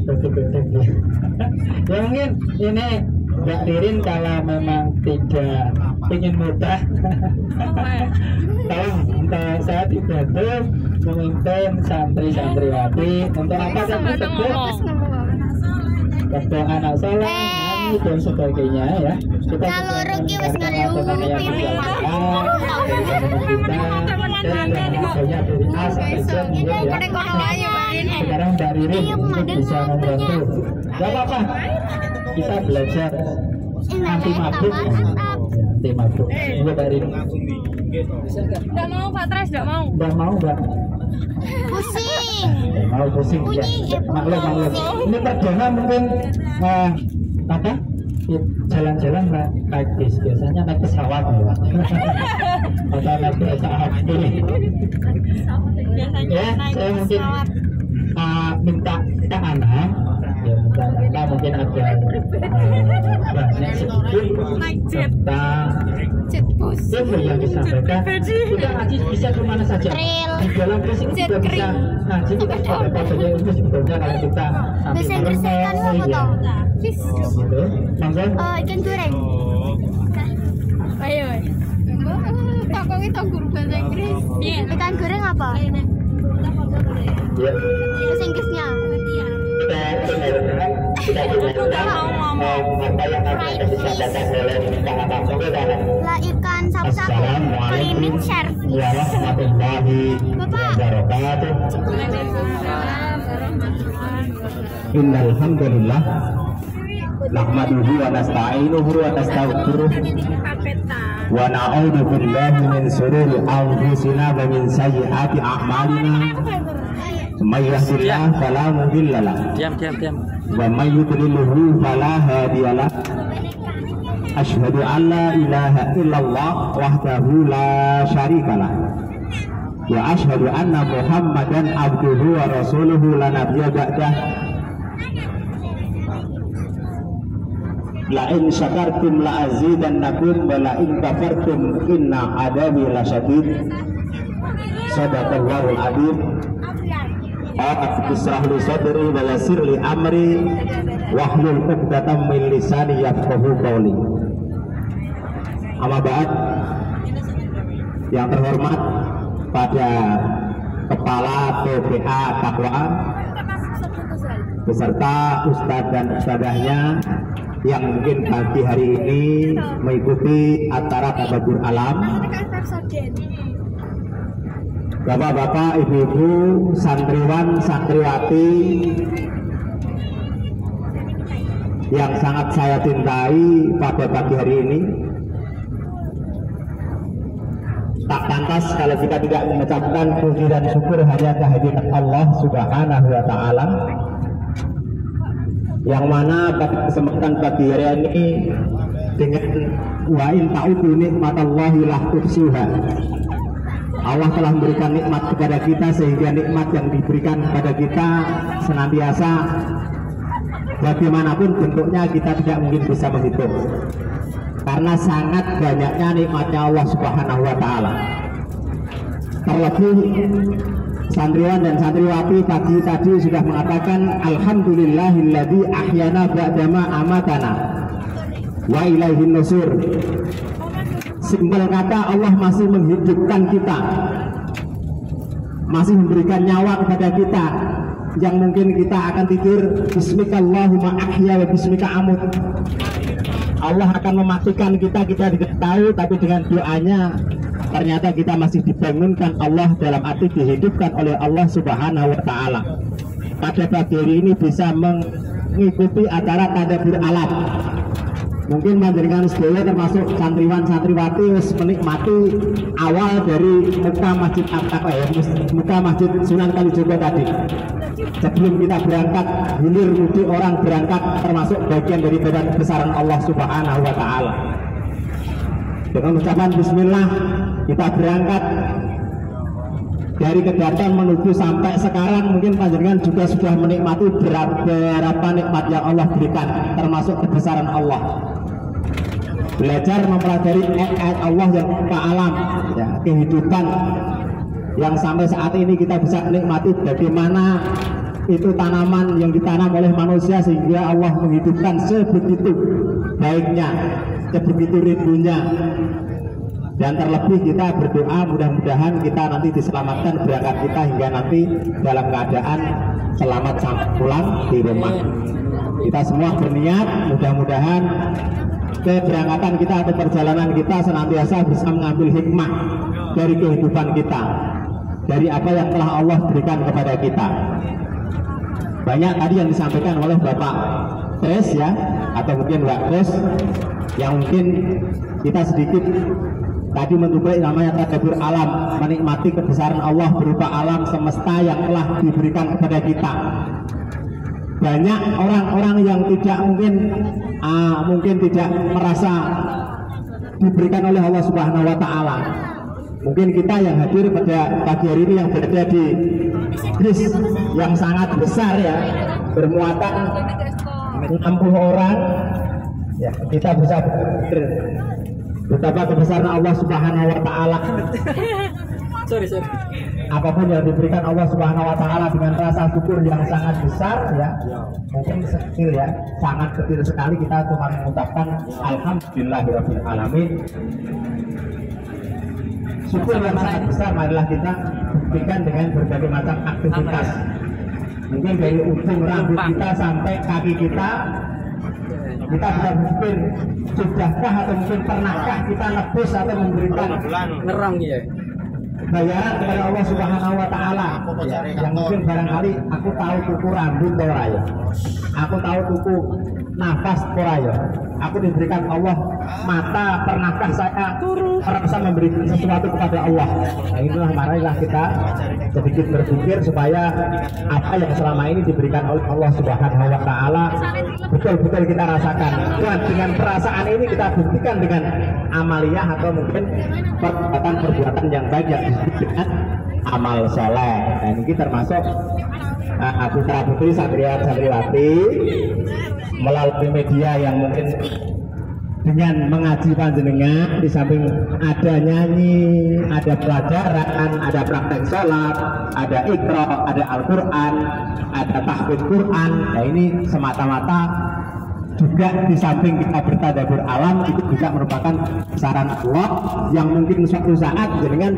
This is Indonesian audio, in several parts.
Betul-betul. Ya mungkin ini Mbak Ririn kalau memang tidak ingin mudah, tolong untuk saya dibantu memimpin santri-santriwati untuk apa tadi sebut waktu anak soleh, nyanyi dan sebagainya ya. Kita kalau Ruki wis ngeluh dan banyak dari A sampai Z ya. Sekarang Mbak Ririn untuk bisa membantu. Gak apa-apa, kita belajar anti mabuk. Anti mabuk. Ini Mbak Ririn. Tidak mau Pak Tres, tidak mau. Tidak mau Mbak. Pusing. Mau pusing ya. Maklum. Ini perdana mungkin apa? Jalan-jalan naik bis, biasanya naik pesawat ya. Atau naik kereta api. Ya, saya mungkin minta Kak Ana, ya minta mungkin ada banyak sedikit tentang ilmu yang disampaikan. Kita ngaji bisa kemana saja. Di dalam bus ini juga bisa ngaji, kita sudah dapat banyak ilmu sebetulnya kalau kita sambil merenung ya. Gitu. Ikan goreng. Ayo. Takongnya tahu guru bahasa Inggris. Ikan goreng apa? Ya. Bahasa Inggrisnya. Kita dengarkan apa yang akan disampaikan oleh Kak Ana. Lah ikan sapu-sapu. Cleaning service. Warahmatullahi wabarakatuh. Innal hamdalillah nahmaduhu wa nasta'inuhu wa nastaghfiruh wa na'udzu billahi min shururi anfusina wa min sayyiati a'malina. May yahdihillahu fala mudilla lahu wa may yudlilhu fala hadiya lahu. Asyhadu an la ilaha illallah wahdahu la syarika lah wa asyhadu anna Muhammadan abduhu wa rasuluhu la nabiyya ba'dah. La in syakartum la azidannakum wa la in kafartum inna adabi lasyadid. Sadaqallahul adzim. Bismillah li sadri wa yassir li amri wahlul 'uqdatam min lisani yafqahu qawli. Amma ba'd. Yang terhormat pada Kepala PPA Takwaan beserta Ustadz dan Ustadzahnya yang mungkin pagi hari ini mengikuti acara Tababur Alam, Bapak-bapak, ibu-ibu, santriwan, santriwati yang sangat saya cintai pada pagi hari ini. Tak pantas kalau kita tidak mengucapkan puji dan syukur hanya kehadirat Allah Subhanahu wa Ta'ala, yang mana pada kesempatan pagi hari ini dengan wa in ta'udu nikmatallahi la tuhsuha, Allah telah memberikan nikmat kepada kita sehingga nikmat yang diberikan kepada kita senantiasa bagaimanapun bentuknya kita tidak mungkin bisa menghitung, karena sangat banyaknya nikmatnya Allah Subhanahu wa Ta'ala. Terlebih santriwan dan santriwati pagi tadi sudah mengatakan alhamdulillahilladzi ahyana ba'dama amatana wa ilaihin nusur. Simpel kata, Allah masih menghidupkan kita, masih memberikan nyawa kepada kita, yang mungkin kita akan pikir bismikallahumma ahya wa bismika amut. Allah akan mematikan kita tidak tahu, tapi dengan doanya ternyata kita masih dibangunkan Allah, dalam arti dihidupkan oleh Allah Subhanahu wa Ta'ala. Pada pagi hari ini bisa mengikuti acara Tadabbur Alam. Mungkin panjenengan sedaya termasuk santriwan santriwati menikmati awal dari muka Masjid At-Taqwa ya, muka Masjid Sunan Kalijogo tadi. Sebelum kita berangkat, hilir mudik orang berangkat termasuk bagian dari kebesaran Allah Subhanahu wa Ta'ala. Dengan ucapan bismillah kita berangkat dari kedatangan menuju sampai sekarang. Mungkin panjenengan juga sudah menikmati berapa nikmat yang Allah berikan, termasuk kebesaran Allah. Belajar mempelajari ayat Allah yang alam ya, kehidupan yang sampai saat ini kita bisa menikmati bagaimana itu tanaman yang ditanam oleh manusia sehingga Allah menghidupkan sebegitu baiknya, sebegitu rindunya. Dan terlebih kita berdoa mudah-mudahan kita nanti diselamatkan berangkat kita hingga nanti dalam keadaan selamat sampai pulang di rumah. Kita semua berniat mudah-mudahan keberangkatan kita atau perjalanan kita senantiasa bisa mengambil hikmah dari kehidupan kita, dari apa yang telah Allah berikan kepada kita. Banyak tadi yang disampaikan oleh Bapak Tres ya, atau mungkin Mbak Tres, yang mungkin kita sedikit tadi mencoba namanya tadabbur alam, menikmati kebesaran Allah berupa alam semesta yang telah diberikan kepada kita. Banyak orang-orang yang tidak mungkin tidak merasa diberikan oleh Allah Subhanahu wa taala. Mungkin kita yang hadir pada pagi hari ini yang berada di bis yang sangat besar ya, bermuatan 60 orang ya, kita bisa berpikir betapa kebesaran Allah Subhanahu wa taala. Sorry. Apapun yang diberikan Allah Subhanahu wa taala dengan rasa syukur yang sangat besar ya. Mungkin kecil ya, sangat kecil sekali kita cuma mengucapkan alhamdulillahirabbil alamin. Syukur yang sangat besar marilah kita buktikan dengan berbagai macam aktivitas. Mungkin dari ujung rambut kita sampai kaki kita bisa berpikir sudahkah atau mungkin pernahkah kita nebus atau memberikan ngerang ya bayaran kepada Allah Subhanahu wa taala ya, yang mungkin barangkali aku tahu tuku rambut ora ya, aku tahu tuku nafas ora ya, aku diberikan Allah mata, pernahkah saya merasa memberikan sesuatu kepada Allah? Nah inilah marilah kita sedikit berpikir supaya apa yang selama ini diberikan oleh Allah Subhanahu wa taala betul-betul kita rasakan. Dan dengan perasaan ini kita buktikan dengan amaliyah atau mungkin perbuatan yang baik yang disebut dengan amal soleh. Dan ini termasuk putra putri santriwati melalui media yang mungkin dengan mengaji panjenengan, di samping ada nyanyi, ada pelajaran, ada praktek sholat, ada iqra, ada Al-Quran, ada tahfidz Quran. Nah ini semata-mata juga di samping kita bertadabbur alam itu juga merupakan saran Allah yang mungkin suatu saat dengan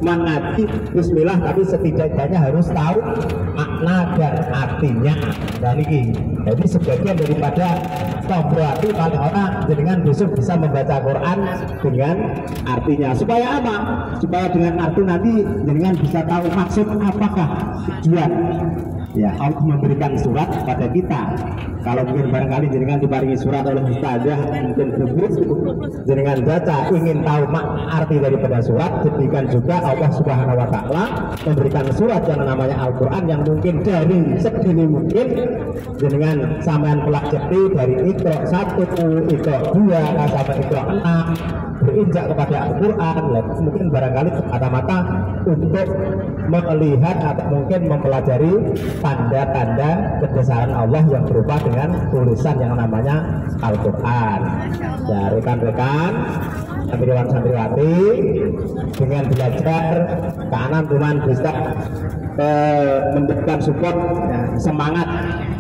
mengaji bismillah tapi setidaknya harus tahu makna dan artinya. Dan ini jadi sebagian daripada tombroati paling orang dengan besok bisa membaca Quran dengan artinya. Supaya apa? Supaya dengan arti nanti dengan bisa tahu maksud apakah tujuan ya Allah memberikan surat kepada kita. Kalau mungkin barangkali jenengan diparingi surat oleh ustazah mungkin jenengan baca ingin tahu arti daripada surat, demikian juga Allah Subhanahu wa taala memberikan surat yang namanya Al-Qur'an yang mungkin dari sedini mungkin jenengan sampean pelajari dari Iqra 1, Iqra 2 sampai Iqra 6 berinjak kepada Al-Quran. Mungkin barangkali semata-mata untuk melihat atau mungkin mempelajari tanda-tanda kebesaran Allah yang berupa dengan tulisan yang namanya Al-Quran. Ya rekan-rekan santriwan-santriwati, dengan belajar kanan cuman bisa memberikan support ya, semangat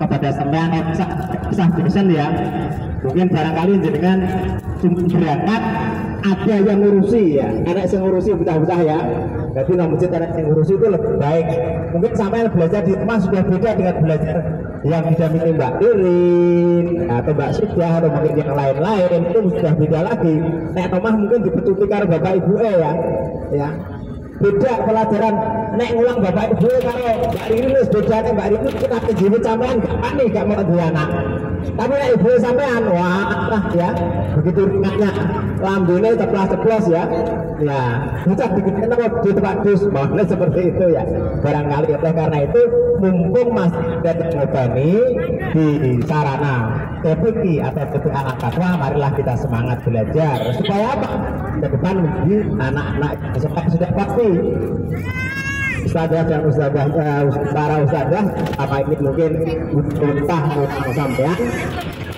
kepada sampean bisa dosen ya. Mungkin barangkali jenengan berangkat ada yang ngurusi ya, anak yang ngurusi betah-betah ya. Jadi nang masjid anak yang ngurusi itu lebih baik. Mungkin sampai belajar di rumah sudah beda dengan belajar yang didampingi Mbak Irin atau Mbak Sudah atau mungkin yang lain-lain, itu sudah beda lagi. Nek rumah mungkin dipetuti karo Bapak Ibu ya. Beda pelajaran nek ngulang Bapak Ibu karo Mbak Irin wis beda. Nek Mbak Irin kita kejiwit sampean gak panik gak mau duwe anak. Tapi nek ibu sampean wah ya begitu ringannya lambene ceplas-ceplos ya. Ya, bocah dikit apa di tempat dus makanya seperti itu ya. Barangkali oleh karena itu mumpung masih ada terbebani di sarana TPQ atau TPA Al-Fatwa, marilah kita semangat belajar supaya apa? Ke depan menjadi anak-anak sudah pasti. Ustazah dan para ustazah apa ini mungkin perintah sampean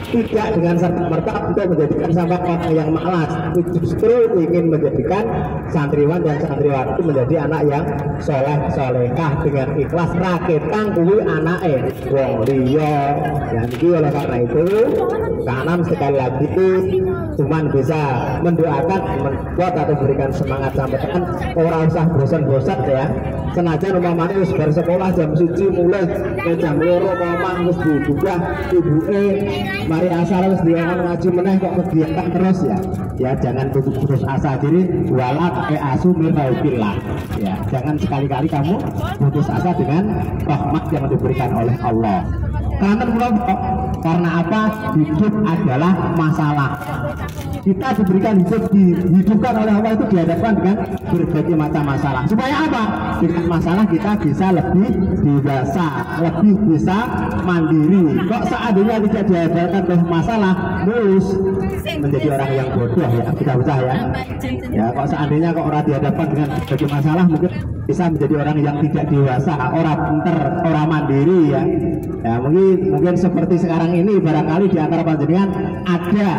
tidak dengan serta-merta untuk menjadikan sampai orang yang malas, tapi justru ingin menjadikan santriwan dan santriwati menjadi anak yang soleh solehah dengan ikhlas raketan kuwi anake wong liya. Jadi oleh karena itu kanan sekali lagi cuman bisa mendoakan, membuat atau berikan semangat sampean, orang usah bosan-bosan ya. Senajan umpamane wis bar sekolah jam 1 mulai ke jam 2 omah wis dibuka ibuke mari asar wis diomong ngaji meneh kok kegiatan terus ya. Ya jangan putus asa, jadi wala asu miraubillah. Ya, jangan sekali-kali kamu putus asa dengan rahmat yang diberikan oleh Allah. Karena apa? Hidup adalah masalah. Kita diberikan hidup, dihidupkan oleh Allah itu dihadapkan dengan berbagai macam masalah. Supaya apa? Dengan masalah kita bisa lebih dewasa, lebih bisa mandiri. Kok seandainya tidak dihadapkan oleh masalah, terus menjadi orang yang bodoh ya, kita usah ya. Ya, kok seandainya kok orang dihadapkan dengan berbagai masalah, mungkin bisa menjadi orang yang tidak dewasa, orang pinter, orang mandiri ya. Ya mungkin seperti sekarang ini barangkali di antara panjenengan ada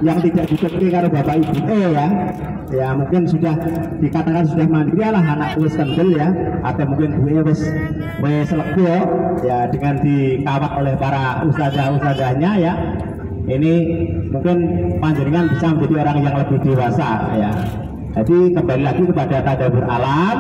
yang tidak diberi karo bapak ibu ya. Ya mungkin sudah dikatakan sudah mandiri lah anak wis kendel ya, atau mungkin bu wis lego ya dengan dikawal oleh para ustazah-ustazahnya ya. Ini mungkin panjenengan bisa menjadi orang yang lebih dewasa ya. Jadi kembali lagi kepada tadabbur alam,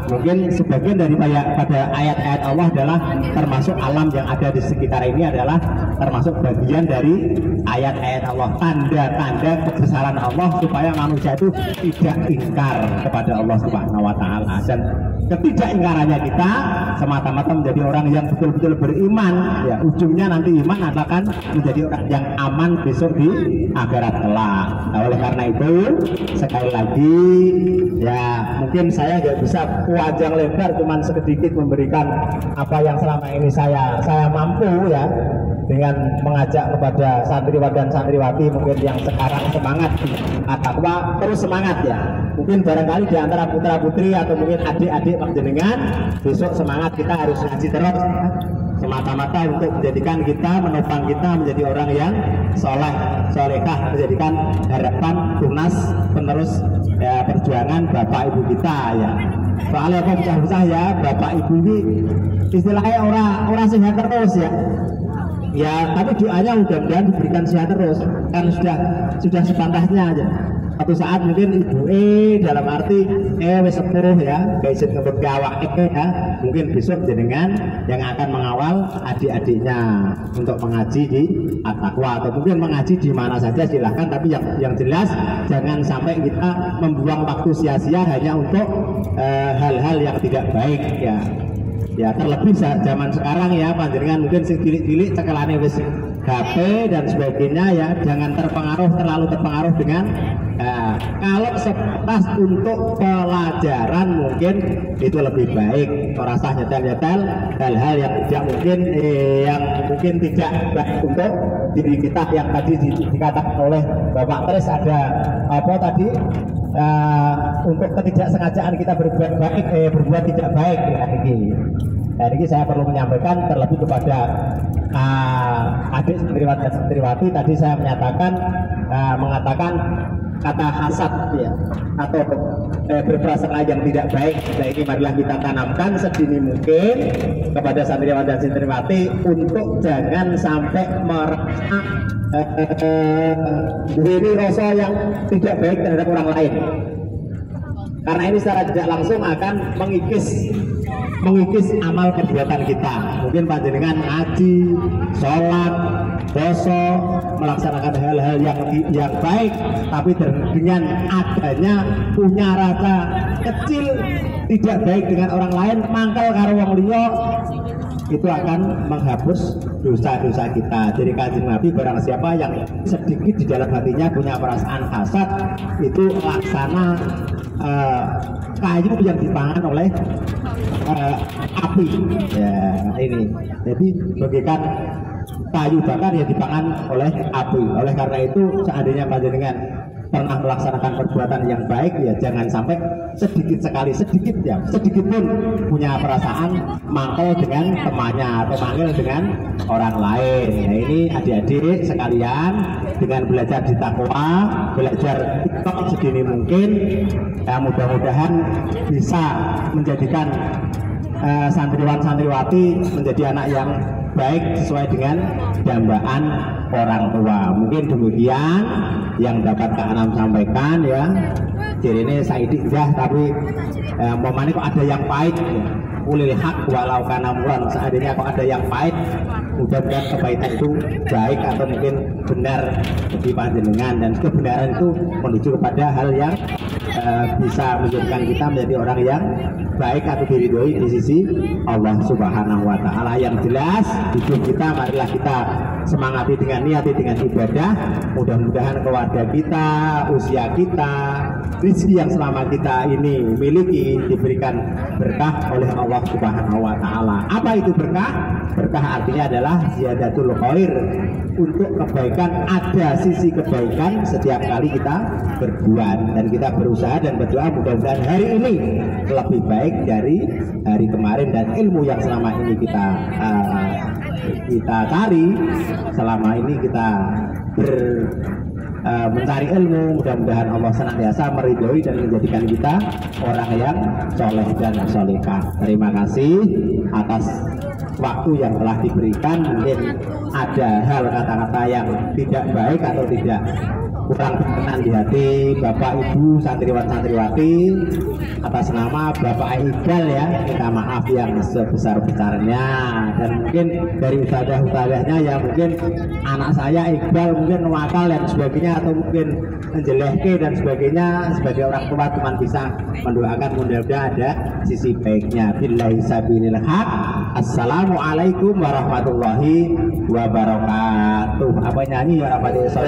mungkin sebagian daripada ayat-ayat Allah adalah termasuk alam yang ada di sekitar ini adalah termasuk bagian dari ayat-ayat Allah, tanda-tanda kebesaran Allah supaya manusia itu tidak ingkar kepada Allah Subhanahu wa taala. Dan ketidakingkarannya kita semata-mata menjadi orang yang betul-betul beriman ya, ujungnya nanti iman akan menjadi orang yang aman besok di akhirat kelak. Nah, oleh karena itu sekali lagi ya mungkin saya nggak bisa panjang lebar, cuman sedikit memberikan apa yang selama ini saya mampu ya, dengan mengajak kepada santriwan dan santriwati mungkin yang sekarang semangat atau terus semangat ya. Mungkin barangkali di antara putra putri atau mungkin adik-adik panjenengan besok semangat, kita harus ngaji terus semata-mata untuk menjadikan kita, menopang kita menjadi orang yang soleh solehah, menjadikan harapan tunas penerus ya, perjuangan bapak ibu kita ya. Soalnya kok bisa ya bapak ibu ini istilahnya orang sehat terus ya. Ya tapi doanya mudah-mudahan diberikan sehat terus, kan sudah sepantasnya aja. Satu saat mungkin ibu dalam arti wis sepuh ya, gaisut ngebut awak ya, mungkin besok jenengan yang akan mengawal adik-adiknya untuk mengaji di At-Taqwa atau mungkin mengaji di mana saja silahkan, tapi yang jelas jangan sampai kita membuang waktu sia-sia hanya untuk hal-hal yang tidak baik ya. Ya terlebih zaman sekarang ya panjenengan mungkin sing cilik-cilik cekelane wis HP dan sebagainya ya, jangan terlalu terpengaruh dengan kalau sebatas untuk pelajaran mungkin itu lebih baik, merasa nyetel-nyetel hal-hal yang tidak mungkin tidak baik untuk diri kita. Yang tadi dikatakan oleh Bapak Tris ada apa tadi untuk ketidaksengajaan kita berbuat tidak baik ya ini. Dan ini saya perlu menyampaikan terlebih kepada adik santriwati dan santriwati. Tadi saya mengatakan kata hasad ya, atau berprasangka yang tidak baik. Nah ini marilah kita tanamkan sedini mungkin kepada santriwan dan santriwati untuk jangan sampai merasa diri rasa yang tidak baik terhadap orang lain. Karena ini secara tidak langsung akan mengikis amal perbuatan kita. Mungkin panjenengan ngaji, sholat, poso, melaksanakan hal-hal yang baik, tapi dengan adanya punya rasa kecil tidak baik dengan orang lain, mangkal karo wong liya, itu akan menghapus dosa-dosa kita. Jadi kanjeng Nabi barang siapa yang sedikit di dalam hatinya punya perasaan hasad, itu laksana kayu yang dipangan oleh api ya ini. Jadi bagikan kayu bakar yang dipangan oleh api. Oleh karena itu seandainya panjenengan pernah melaksanakan perbuatan yang baik, ya jangan sampai sedikit sekali, sedikit pun punya perasaan mangkel dengan temannya atau manggil dengan orang lain. Nah, ini adik-adik sekalian, dengan belajar di takwa, belajar TikTok sedini mungkin, ya mudah-mudahan bisa menjadikan santriwan-santriwati menjadi anak yang baik sesuai dengan dambaan orang tua. Mungkin demikian yang dapat Kak Anam sampaikan ya. Jadi ini Saidi jah, tapi momennya kok ada yang pahit ya. Ulil haq walau kana muran, seandainya kok ada yang pahit, mudah-mudahan kebaikan itu baik atau mungkin benar bagi panjenengan, dan kebenaran itu menuju kepada hal yang bisa menjadikan kita menjadi orang yang baik atau diridhoi di sisi Allah Subhanahu wa taala. Yang jelas hidup kita, marilah kita semangati dengan niati dengan ibadah. Mudah-mudahan keluarga kita, usia kita, rezeki yang selama kita ini miliki diberikan berkah oleh Allah Subhanahu wa taala. Apa itu berkah? Berkah artinya adalah ziyadatul khair, untuk kebaikan, ada sisi kebaikan setiap kali kita berbuat, dan kita berusaha dan berdoa mudah-mudahan hari ini lebih baik dari hari kemarin, dan ilmu yang selama ini kita cari, selama ini kita mencari ilmu, mudah-mudahan Allah senantiasa meridhoi dan menjadikan kita orang yang soleh dan solehah. Terima kasih atas waktu yang telah diberikan. Mungkin ada hal kata-kata yang tidak baik atau tidak kurang berkenan di hati Bapak Ibu santriwan-santriwati, atas nama Bapak Iqbal ya, minta maaf yang sebesar-besarnya. Dan mungkin dari ustadzah-ustadzahnya ya, mungkin anak saya Iqbal mungkin nakal dan sebagainya, atau mungkin menjelehke dan sebagainya, sebagai orang tua cuma bisa mendoakan mudah-mudahan ada sisi baiknya. Billahi sabilil haq. Assalamualaikum warahmatullahi wabarakatuh. Apa nyanyi ya Pak Desa?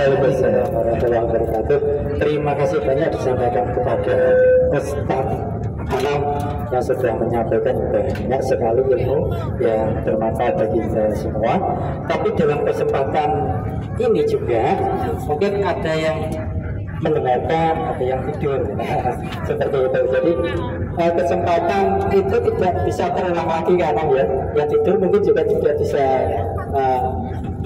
Terima kasih banyak disampaikan kepada Ustaz Anam yang sudah menyampaikan banyak sekali ilmu yang bermanfaat bagi kita semua. Tapi dalam kesempatan ini juga mungkin ada yang mendengarkan, ada yang tidur seperti itu. Jadi kesempatan itu tidak bisa terulang lagi karena ya, yang tidur mungkin juga tidak bisa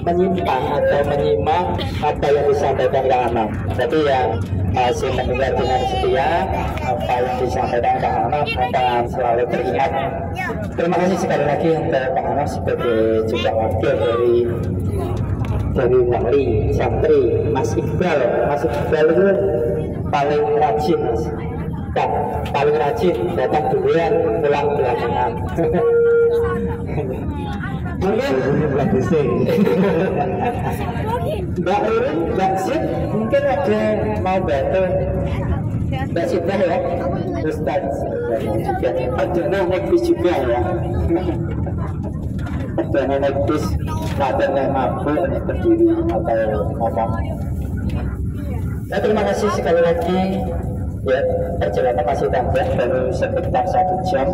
menyimpan atau menyimak apa yang disampaikan Kak Anam. Jadi yang masih mendengar dengan setia apa yang disampaikan Kak Anam akan selalu teringat. Terima kasih sekali lagi untuk Kak Anam sebagai juga wakil dari wali santri Mas Iqbal. Mas Iqbal itu paling rajin, Mas. Dan paling rajin, datang duluan, pulang belakangan. Mungkin Mbak Urin, Mbak Sid, mungkin ada mau bantu Mbak Sidah ya, Ustaz juga. Ada naik bis juga ya. Ada naik bis, ada yang mabuk, berdiri atau ngomong. Nah, terima kasih sekali lagi ya, perjalanan masih panjang, baru sekitar 1 jam.